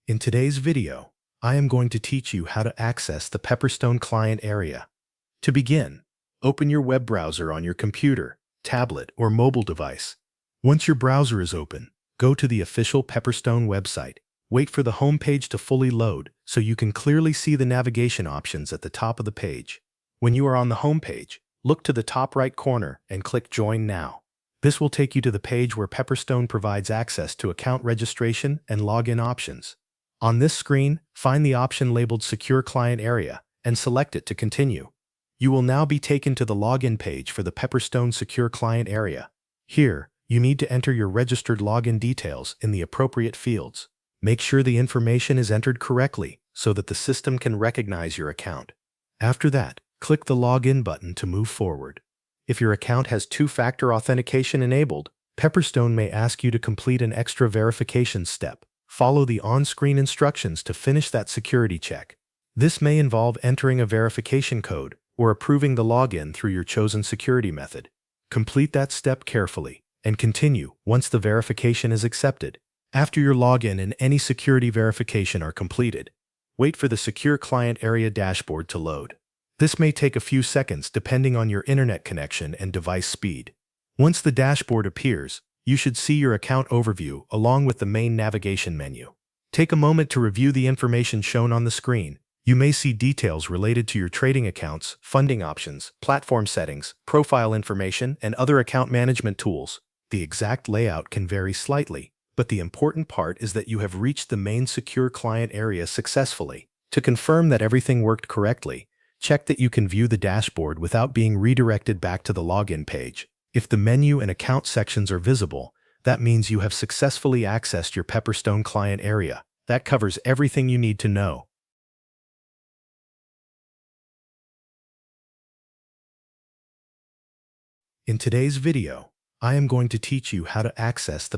In today's video, I am going to teach you how to access the Pepperstone Client Area. To begin, open your web browser on your computer, tablet, or mobile device. Once your browser is open, go to the official Pepperstone website. Wait for the home page to fully load so you can clearly see the navigation options at the top of the page. When you are on the home page, look to the top right corner and click Join Now. This will take you to the page where Pepperstone provides access to account registration and login options. On this screen, find the option labeled Secure Client Area and select it to continue. You will now be taken to the login page for the Pepperstone Secure Client Area. Here, you need to enter your registered login details in the appropriate fields. Make sure the information is entered correctly so that the system can recognize your account. After that, click the Login button to move forward. If your account has two-factor authentication enabled, Pepperstone may ask you to complete an extra verification step. Follow the on-screen instructions to finish that security check. This may involve entering a verification code or approving the login through your chosen security method. Complete that step carefully and continue once the verification is accepted. After your login and any security verification are completed, wait for the Secure Client Area dashboard to load. This may take a few seconds depending on your internet connection and device speed. Once the dashboard appears, you should see your account overview along with the main navigation menu. Take a moment to review the information shown on the screen. You may see details related to your trading accounts, funding options, platform settings, profile information, and other account management tools. The exact layout can vary slightly, but the important part is that you have reached the main Secure Client Area successfully. To confirm that everything worked correctly, check that you can view the dashboard without being redirected back to the login page. If the menu and account sections are visible, that means you have successfully accessed your Pepperstone Client Area. That covers everything you need to know. In today's video, I am going to teach you how to access the